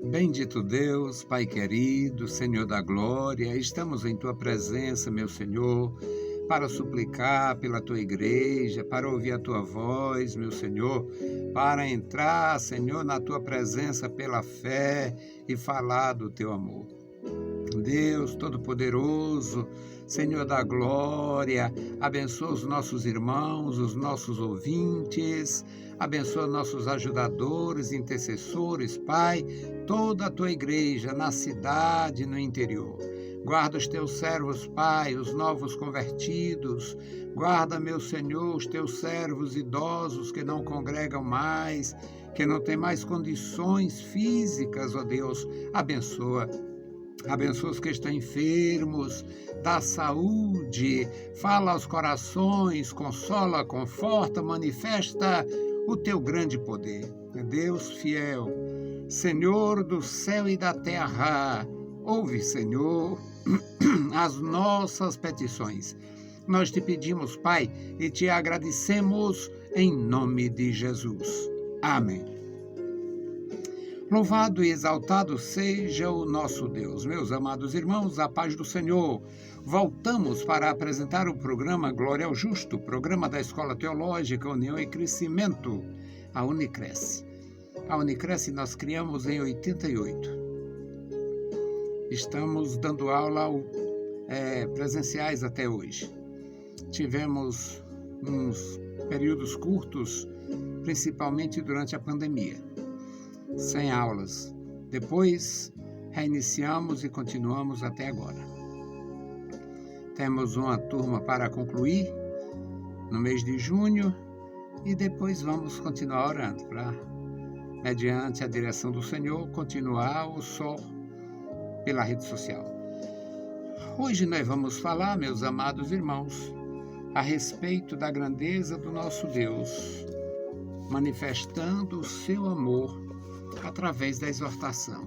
Bendito Deus, Pai querido, Senhor da glória, estamos em Tua presença, meu Senhor, para suplicar pela Tua igreja, para ouvir a Tua voz, meu Senhor, para entrar, Senhor, na Tua presença pela fé e falar do Teu amor. Deus Todo-Poderoso, Senhor da glória, abençoa os nossos irmãos, os nossos ouvintes, abençoa nossos ajudadores, intercessores, Pai, toda a Tua igreja, na cidade e no interior. Guarda os Teus servos, Pai, os novos convertidos. Guarda, meu Senhor, os Teus servos idosos que não congregam mais, que não têm mais condições físicas, ó Deus. Abençoa os que estão enfermos, dá saúde, fala aos corações, consola, conforta, manifesta o teu grande poder. Deus fiel, Senhor do céu e da terra, ouve, Senhor, as nossas petições. Nós te pedimos, Pai, e te agradecemos em nome de Jesus. Amém. Louvado e exaltado seja o nosso Deus. Meus amados irmãos, a paz do Senhor. Voltamos para apresentar o programa Glória ao Justo, programa da Escola Teológica União e Crescimento, a Unicresce. A Unicresce nós criamos em 88. Estamos dando aula presenciais até hoje. Tivemos uns períodos curtos, principalmente durante a pandemia, sem aulas. Depois, reiniciamos e continuamos até agora. Temos uma turma para concluir no mês de junho e depois vamos continuar orando para, mediante a direção do Senhor, continuar o sol pela rede social. Hoje nós vamos falar, meus amados irmãos, a respeito da grandeza do nosso Deus, manifestando o seu amor através da exortação.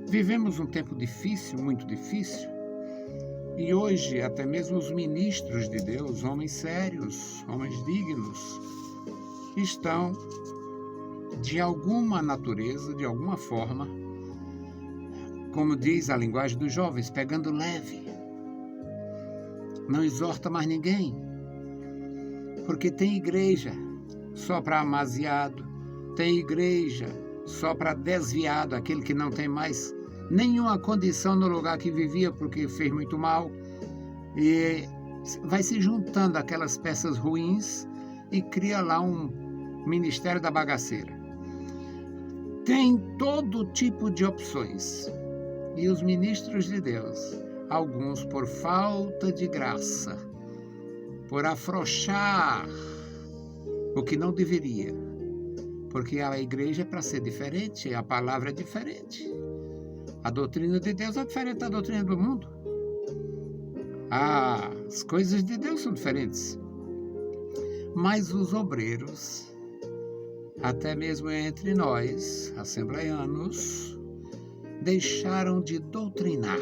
Vivemos um tempo difícil, muito difícil, e hoje até mesmo os ministros de Deus, homens sérios, homens dignos, estão de alguma natureza, de alguma forma, como diz a linguagem dos jovens, pegando leve. Não exorta mais ninguém, porque tem igreja só para amaziado, tem igreja só para desviado, aquele que não tem mais nenhuma condição no lugar que vivia porque fez muito mal, e vai se juntando aquelas peças ruins e cria lá um ministério da bagaceira. Tem todo tipo de opções, e os ministros de Deus, alguns por falta de graça, por afrouxar o que não deveria, porque a igreja é para ser diferente, a palavra é diferente. A doutrina de Deus é diferente da doutrina do mundo. As coisas de Deus são diferentes. Mas os obreiros, até mesmo entre nós, assembleianos, deixaram de doutrinar.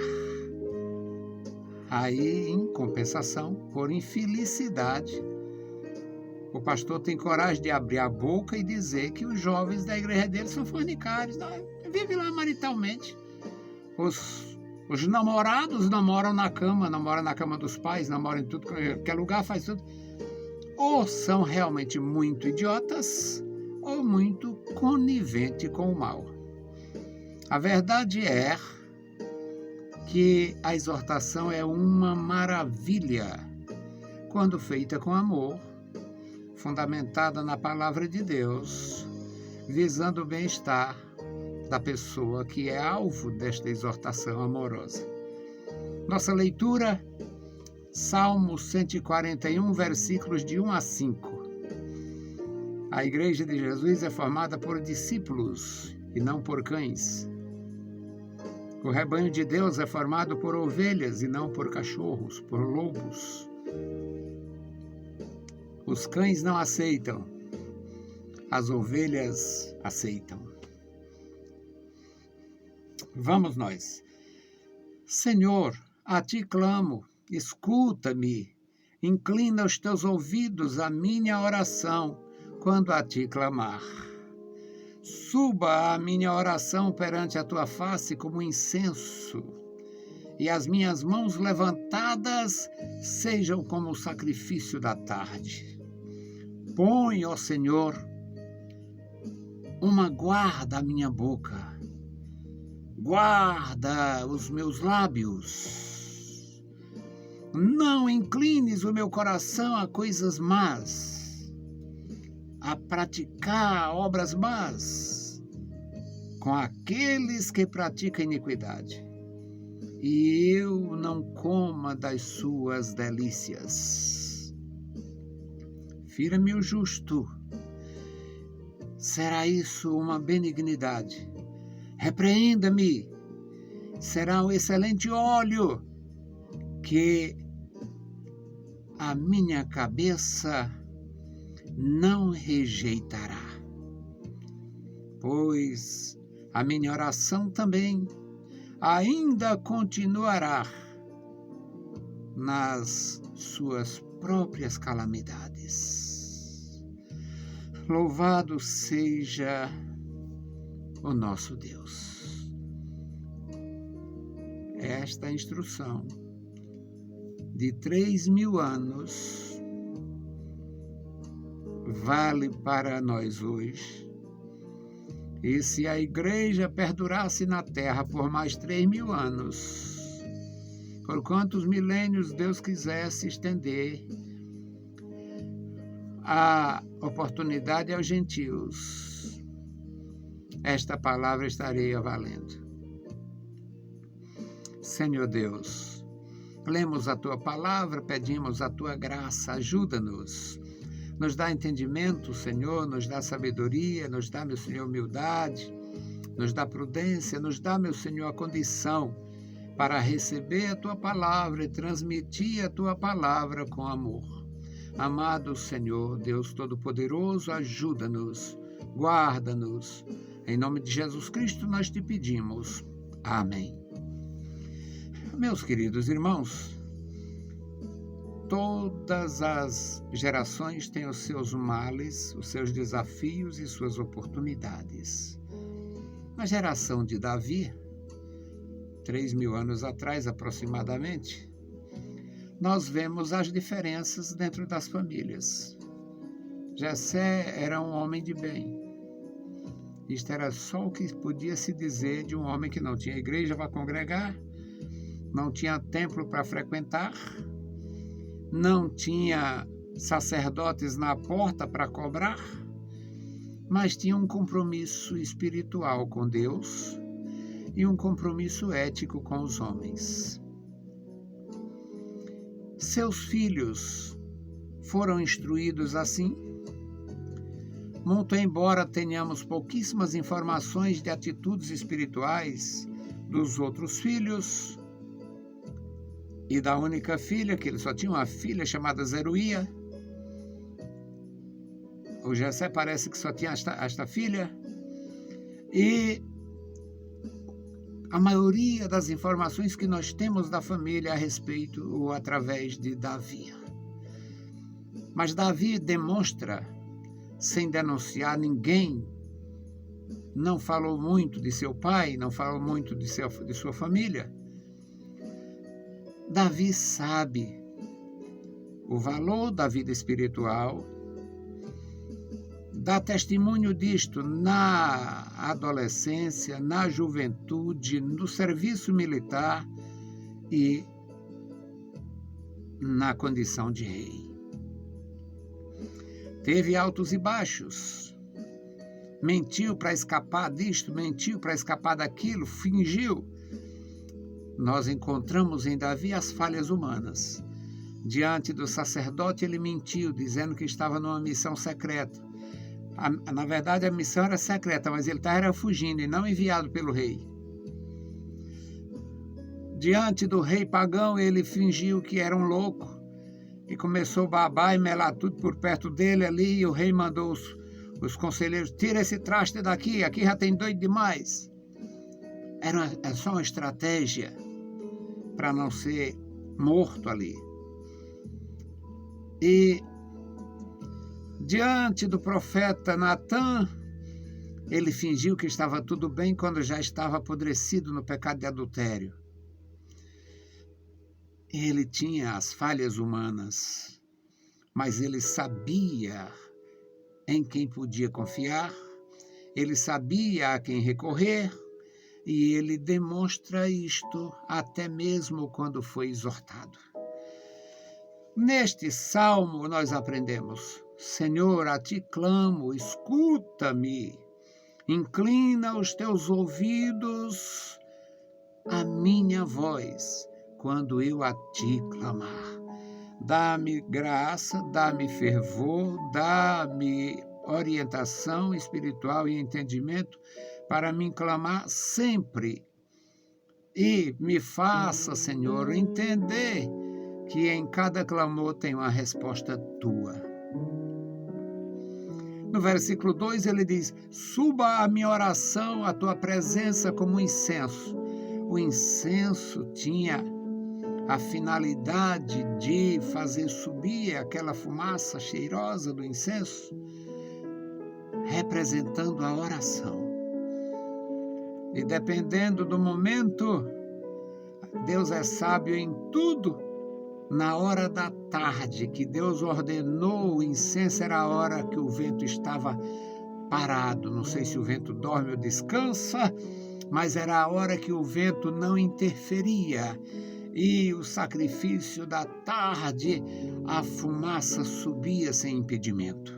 Aí, em compensação, por infelicidade, o pastor tem coragem de abrir a boca e dizer que os jovens da igreja dele são fornicários. Vive lá maritalmente. Os namorados namoram na cama dos pais, namoram em tudo, qualquer lugar, faz tudo. Ou são realmente muito idiotas, ou muito coniventes com o mal. A verdade é que a exortação é uma maravilha quando feita com amor, fundamentada na palavra de Deus, visando o bem-estar da pessoa que é alvo desta exortação amorosa. Nossa leitura, Salmo 141, versículos de 1 a 5. A Igreja de Jesus é formada por discípulos e não por cães. O rebanho de Deus é formado por ovelhas e não por cachorros, por lobos. Os cães não aceitam, as ovelhas aceitam. Vamos nós. Senhor, a ti clamo, escuta-me, inclina os teus ouvidos à minha oração quando a ti clamar. Suba a minha oração perante a tua face como incenso, e as minhas mãos levantadas sejam como o sacrifício da tarde. Põe, ó Senhor, uma guarda à minha boca, guarda os meus lábios. Não inclines o meu coração a coisas más, a praticar obras más com aqueles que praticam iniquidade, e eu não coma das suas delícias. Fira-me o justo, será isso uma benignidade. Repreenda-me, será um excelente óleo que a minha cabeça não rejeitará. Pois a minha oração também ainda continuará nas suas próprias calamidades. Louvado seja o nosso Deus. Esta instrução de 3.000 anos vale para nós hoje. E se a igreja perdurasse na terra por mais 3.000 anos, por quantos milênios Deus quisesse estender a oportunidade aos gentios, esta palavra estaria valendo. Senhor Deus, lemos a tua palavra, pedimos a tua graça, ajuda-nos. Nos dá entendimento, Senhor, nos dá sabedoria, nos dá, meu Senhor, humildade, nos dá prudência, nos dá, meu Senhor, a condição para receber a tua palavra e transmitir a tua palavra com amor. Amado Senhor, Deus Todo-Poderoso, ajuda-nos, guarda-nos. Em nome de Jesus Cristo nós te pedimos. Amém. Meus queridos irmãos, todas as gerações têm os seus males, os seus desafios e suas oportunidades. Na geração de Davi, 3.000 anos atrás aproximadamente, nós vemos as diferenças dentro das famílias. Jessé era um homem de bem. Isto era só o que podia se dizer de um homem que não tinha igreja para congregar, não tinha templo para frequentar, não tinha sacerdotes na porta para cobrar, mas tinha um compromisso espiritual com Deus e um compromisso ético com os homens. Seus filhos foram instruídos assim. Muito embora tenhamos pouquíssimas informações de atitudes espirituais dos outros filhos e da única filha, que ele só tinha uma filha chamada Zeruia. O Jessé parece que só tinha esta filha. E a maioria das informações que nós temos da família a respeito ou através de Davi. Mas Davi demonstra, sem denunciar ninguém, não falou muito de seu pai, não falou muito de sua família. Davi sabe o valor da vida espiritual, dá testemunho disto na adolescência, na juventude, no serviço militar e na condição de rei. Teve altos e baixos, mentiu para escapar disto, mentiu para escapar daquilo, fingiu. Nós encontramos em Davi as falhas humanas. Diante do sacerdote ele mentiu, dizendo que estava numa missão secreta. Na verdade, a missão era secreta, mas ele estava fugindo e não enviado pelo rei. Diante do rei pagão, ele fingiu que era um louco e começou a babar e melar tudo por perto dele ali, e o rei mandou os conselheiros: tira esse traste daqui, aqui já tem doido demais. Era só uma estratégia para não ser morto ali. E diante do profeta Natã, Ele fingiu que estava tudo bem quando já estava apodrecido no pecado de adultério. Ele tinha as falhas humanas, mas ele sabia em quem podia confiar, ele sabia a quem recorrer, e ele demonstra isto até mesmo quando foi exortado. Neste salmo nós aprendemos: Senhor, a ti clamo, escuta-me, inclina os teus ouvidos à minha voz, quando eu a ti clamar. Dá-me graça, dá-me fervor, dá-me orientação espiritual e entendimento para me clamar sempre. E me faça, Senhor, entender que em cada clamor tem uma resposta tua. No versículo 2 ele diz: suba a minha oração à tua presença como incenso. O incenso tinha a finalidade de fazer subir aquela fumaça cheirosa do incenso, representando a oração. E dependendo do momento, Deus é sábio em tudo. Na hora da tarde que Deus ordenou o incenso, era a hora que o vento estava parado. Não sei se o vento dorme ou descansa, mas era a hora que o vento não interferia. E o sacrifício da tarde, a fumaça subia sem impedimento.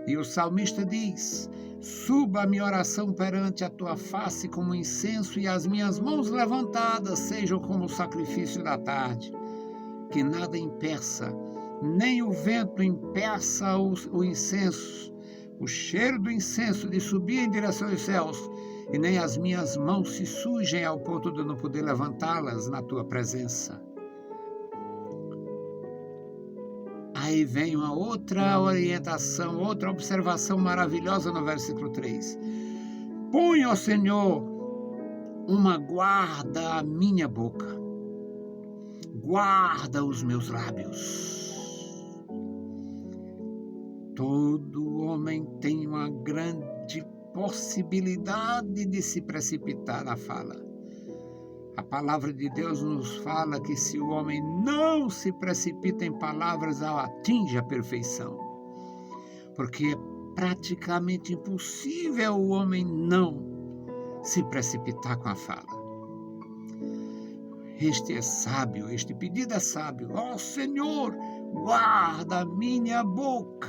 E o salmista diz: suba a minha oração perante a tua face como incenso, e as minhas mãos levantadas sejam como o sacrifício da tarde. Que nada impeça, nem o vento impeça o incenso, o cheiro do incenso de subir em direção aos céus, e nem as minhas mãos se sujem ao ponto de não poder levantá-las na tua presença. Aí vem uma outra orientação, outra observação maravilhosa no versículo 3. Põe, ó Senhor, uma guarda à minha boca, guarda os meus lábios. Todo homem tem uma grande possibilidade de se precipitar na fala. A palavra de Deus nos fala que se o homem não se precipita em palavras, atinge a perfeição. Porque é praticamente impossível o homem não se precipitar com a fala. Este é sábio, este pedido é sábio. Ó Senhor, guarda a minha boca,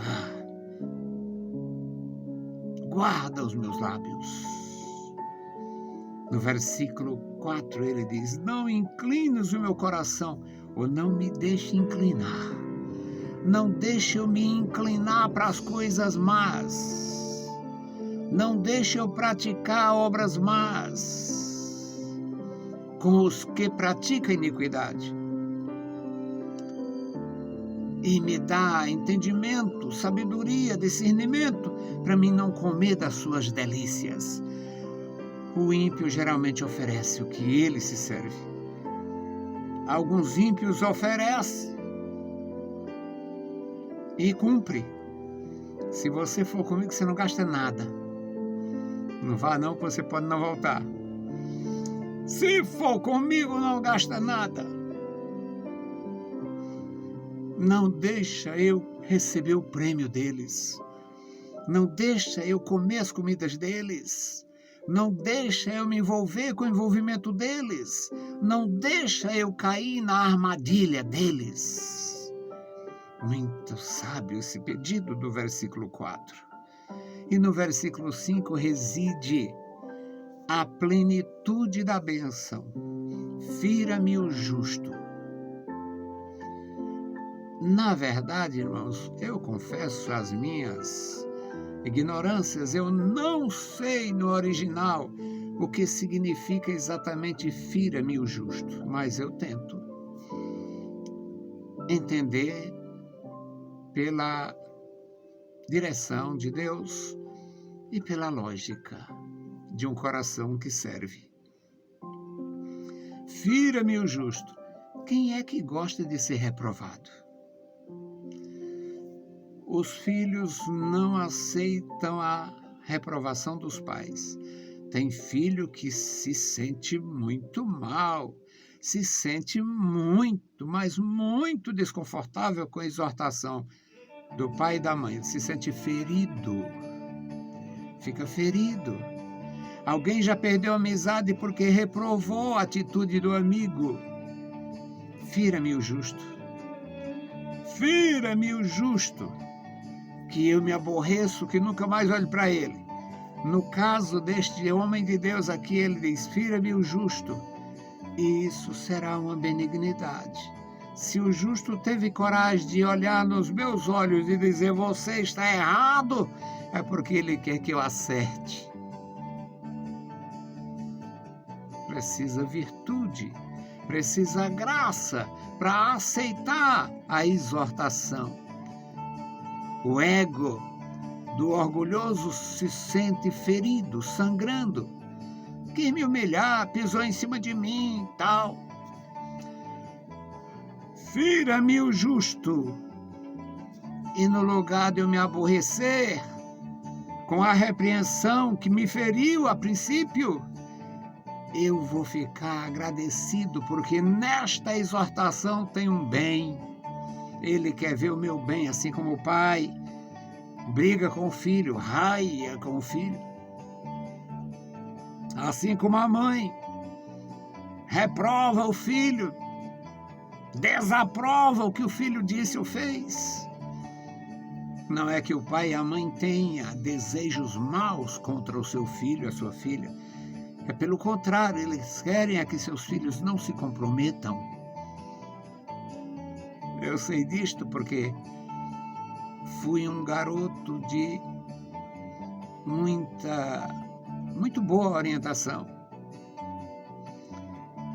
guarda os meus lábios. No versículo 4 ele diz: não inclines o meu coração, ou não me deixe inclinar. Não deixe eu me inclinar para as coisas más. Não deixe eu praticar obras más com os que praticam iniquidade. E me dá entendimento, sabedoria, discernimento, para mim não comer das suas delícias. O ímpio geralmente oferece o que ele se serve. Alguns ímpios oferecem e cumpre. Se você for comigo, você não gasta nada. Não vá não, que você pode não voltar. Se for comigo, não gasta nada. Não deixa eu receber o prêmio deles. Não deixa eu comer as comidas deles. Não deixa eu me envolver com o envolvimento deles. Não deixa eu cair na armadilha deles. Muito sábio esse pedido do versículo 4. E no versículo 5 reside a plenitude da bênção. Fira-me o justo. Na verdade, irmãos, eu confesso as minhas ignorâncias, eu não sei no original o que significa exatamente fira-me o justo, mas eu tento entender pela direção de Deus e pela lógica de um coração que serve. Fira-me o justo. Quem é que gosta de ser reprovado? Os filhos não aceitam a reprovação dos pais. Tem filho que se sente muito mal, se sente muito, mas muito desconfortável com a exortação do pai e da mãe. Se sente ferido, fica ferido. Alguém já perdeu a amizade porque reprovou a atitude do amigo. Fira-me o justo. Fira-me o justo, que eu me aborreço, que nunca mais olho para ele. No caso deste homem de Deus aqui, ele diz, fira-me o justo. E isso será uma benignidade. Se o justo teve coragem de olhar nos meus olhos e dizer, você está errado, é porque ele quer que eu acerte. Precisa virtude, precisa graça para aceitar a exortação. O ego do orgulhoso se sente ferido, sangrando. Quis me humilhar, pisou em cima de mim, tal. Fira-me o justo, e no lugar de eu me aborrecer com a repreensão que me feriu a princípio, eu vou ficar agradecido, porque nesta exortação tem um bem. Ele quer ver o meu bem, assim como o pai briga com o filho, raia com o filho. Assim como a mãe reprova o filho, desaprova o que o filho disse ou fez. Não é que o pai e a mãe tenham desejos maus contra o seu filho, a sua filha. É pelo contrário, eles querem que seus filhos não se comprometam. Eu sei disto porque fui um garoto de muito boa orientação.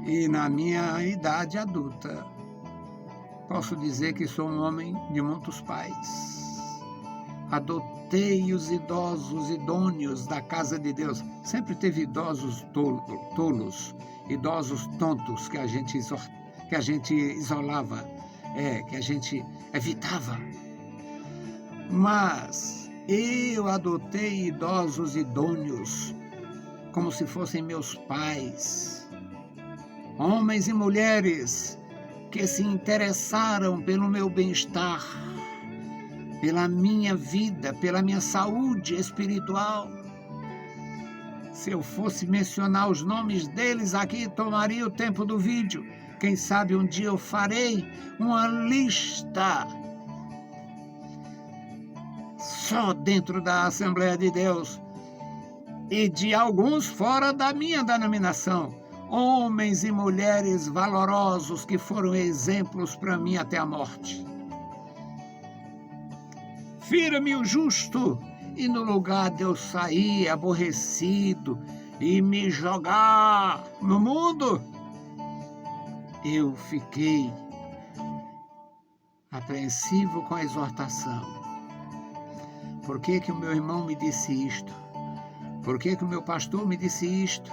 E na minha idade adulta, posso dizer que sou um homem de muitos pais. Adotei os idosos idôneos da casa de Deus. Sempre teve idosos tolos, idosos tontos que a gente isolava, que a gente evitava. Mas eu adotei idosos idôneos como se fossem meus pais. Homens e mulheres que se interessaram pelo meu bem-estar, pela minha vida, pela minha saúde espiritual. Se eu fosse mencionar os nomes deles aqui, tomaria o tempo do vídeo. Quem sabe um dia eu farei uma lista só dentro da Assembleia de Deus e de alguns fora da minha denominação. Homens e mulheres valorosos que foram exemplos para mim até a morte. Fira-me o justo, e no lugar de eu sair aborrecido e me jogar no mundo, eu fiquei apreensivo com a exortação. Por que que o meu irmão me disse isto? Por que que o meu pastor me disse isto?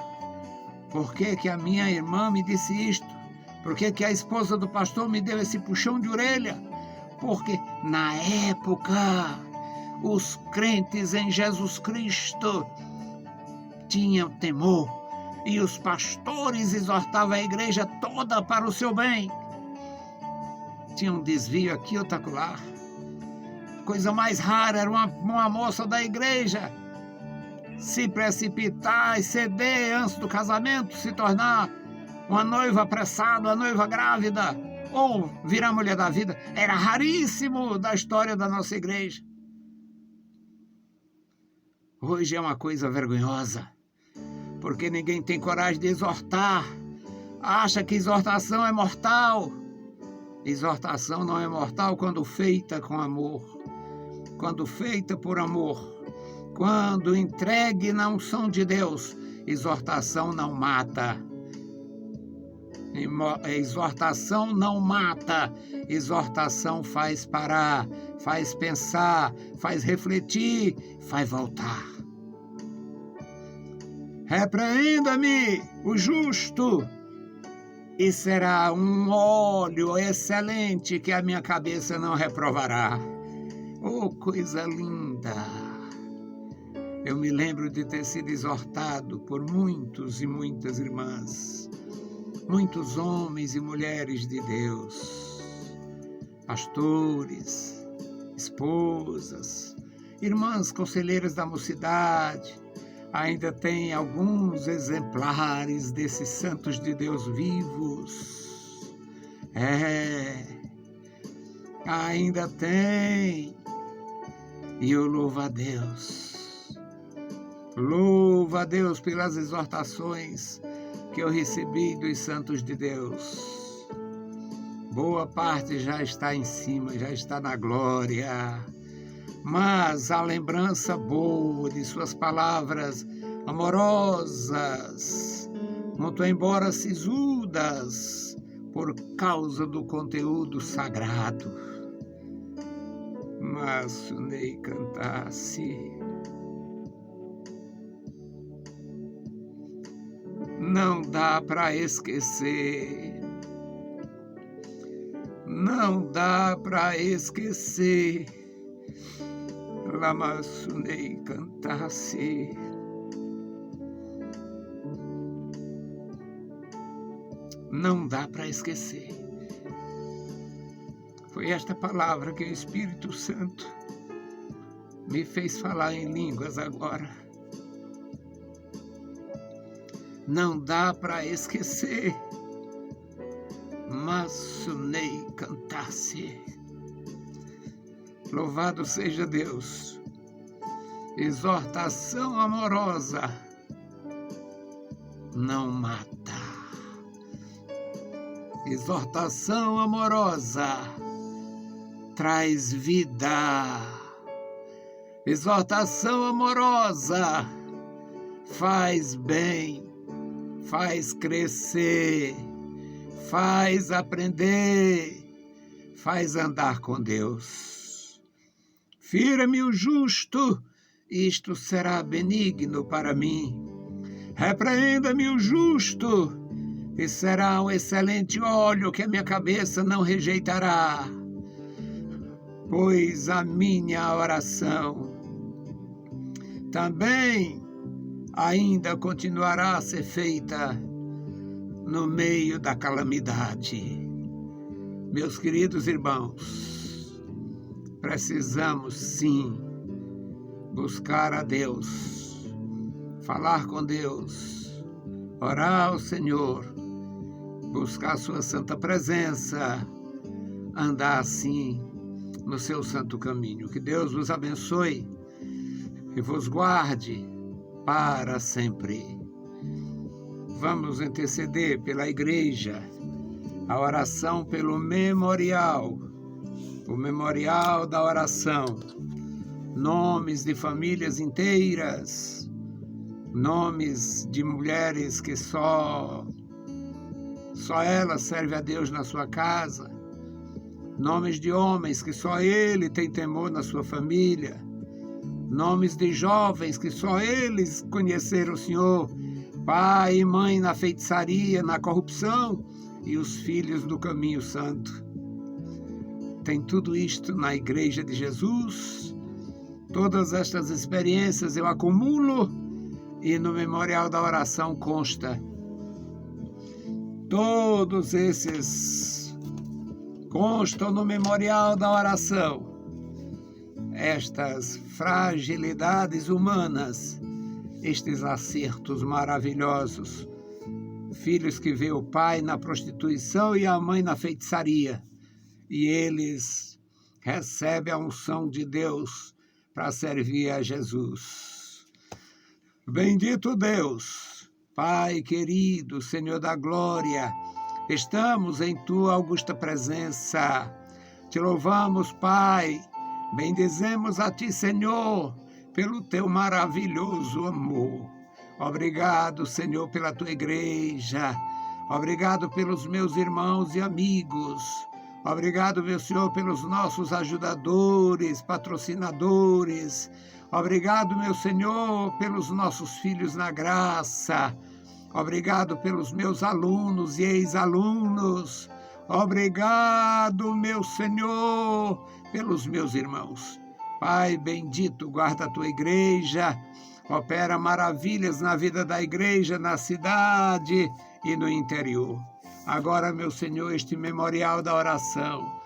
Por que que a minha irmã me disse isto? Por que que a esposa do pastor me deu esse puxão de orelha? Porque na época os crentes em Jesus Cristo tinham temor e os pastores exortavam a igreja toda para o seu bem. Tinha um desvio aqui, outro acolá. Coisa mais rara era uma moça da igreja se precipitar e ceder antes do casamento, se tornar uma noiva apressada, uma noiva grávida, ou virar mulher da vida. Era raríssimo da história da nossa igreja. Hoje é uma coisa vergonhosa, porque ninguém tem coragem de exortar. Acha que exortação é mortal. Exortação não é mortal quando feita com amor, quando feita por amor, quando entregue na unção de Deus. Exortação não mata. Exortação não mata. Exortação faz parar, faz pensar, faz refletir, faz voltar. Repreenda-me o justo, e será um óleo excelente que a minha cabeça não reprovará. Oh, coisa linda! Eu me lembro de ter sido exortado por muitos e muitas irmãs, muitos homens e mulheres de Deus, pastores, esposas, irmãs conselheiras da mocidade. Ainda tem alguns exemplares desses santos de Deus vivos. Ainda tem. E eu louvo a Deus. Louvo a Deus pelas exortações que eu recebi dos santos de Deus. Boa parte já está em cima, já está na glória. Mas a lembrança boa de suas palavras amorosas, muito embora sisudas, por causa do conteúdo sagrado. Mas Sunei cantasse. Não dá para esquecer. Não dá para esquecer. Lama Sunei cantasse. Não dá para esquecer. Foi esta palavra que o Espírito Santo me fez falar em línguas agora. Não dá para esquecer. Mas Sunei cantasse. Louvado seja Deus. Exortação amorosa não mata. Exortação amorosa traz vida. Exortação amorosa faz bem, faz crescer, faz aprender, faz andar com Deus. Fira-me o justo, isto será benigno para mim. Repreenda-me o justo, e será um excelente óleo que a minha cabeça não rejeitará. Pois a minha oração também ainda continuará a ser feita no meio da calamidade. Meus queridos irmãos, precisamos sim buscar a Deus, falar com Deus, orar ao Senhor, buscar sua santa presença, andar assim no seu santo caminho. Que Deus vos abençoe e vos guarde para sempre. Vamos interceder pela igreja, a oração pelo memorial, o memorial da oração, nomes de famílias inteiras, nomes de mulheres que só ela serve a Deus na sua casa, nomes de homens que só ele tem temor na sua família, nomes de jovens que só eles conheceram o Senhor, pai e mãe na feitiçaria, na corrupção, e os filhos do caminho santo. Tem tudo isto na Igreja de Jesus. Todas estas experiências eu acumulo e no memorial da oração consta. Todos esses constam no memorial da oração. Estas fragilidades humanas, estes acertos maravilhosos. Filhos que vê o pai na prostituição e a mãe na feitiçaria. E eles recebem a unção de Deus para servir a Jesus. Bendito Deus, Pai querido, Senhor da glória, estamos em Tua augusta presença. Te louvamos, Pai, bendizemos a Ti, Senhor, pelo Teu maravilhoso amor. Obrigado, Senhor, pela Tua igreja. Obrigado pelos meus irmãos e amigos. Obrigado, meu Senhor, pelos nossos ajudadores, patrocinadores. Obrigado, meu Senhor, pelos nossos filhos na graça. Obrigado pelos meus alunos e ex-alunos. Obrigado, meu Senhor, pelos meus irmãos. Pai bendito, guarda a tua igreja, Opera maravilhas na vida da igreja, na cidade e no interior. Agora, meu Senhor, este memorial da oração.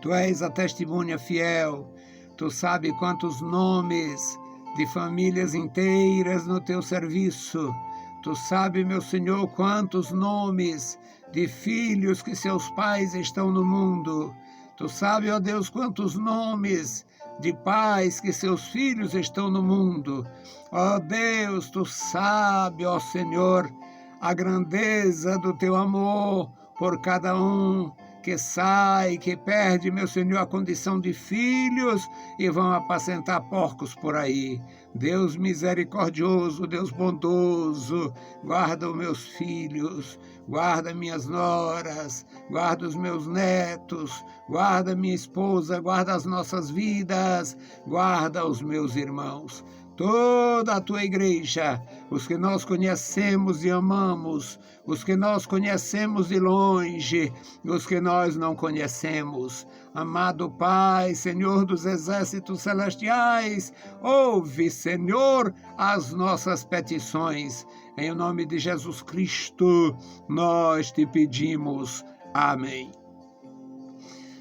Tu és a testemunha fiel. Tu sabes quantos nomes de famílias inteiras no teu serviço. Tu sabes, meu Senhor, quantos nomes de filhos que seus pais estão no mundo. Tu sabes, ó Deus, quantos nomes de pais que seus filhos estão no mundo. Ó Deus, tu sabes, ó Senhor, a grandeza do teu amor por cada um que sai, que perde, meu Senhor, a condição de filhos e vão apacentar porcos por aí. Deus misericordioso, Deus bondoso, guarda os meus filhos, guarda minhas noras, guarda os meus netos, guarda minha esposa, guarda as nossas vidas, guarda os meus irmãos. Toda a tua igreja, os que nós conhecemos e amamos, os que nós conhecemos de longe, os que nós não conhecemos. Amado Pai, Senhor dos exércitos celestiais, ouve, Senhor, as nossas petições. Em nome de Jesus Cristo, nós te pedimos. Amém.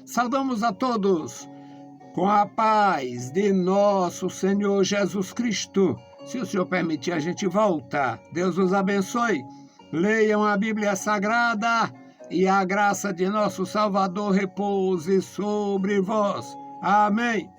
Saudamos a todos com a paz de nosso Senhor Jesus Cristo. Se o Senhor permitir, a gente volta. Deus os abençoe. Leiam a Bíblia Sagrada e a graça de nosso Salvador repouse sobre vós. Amém.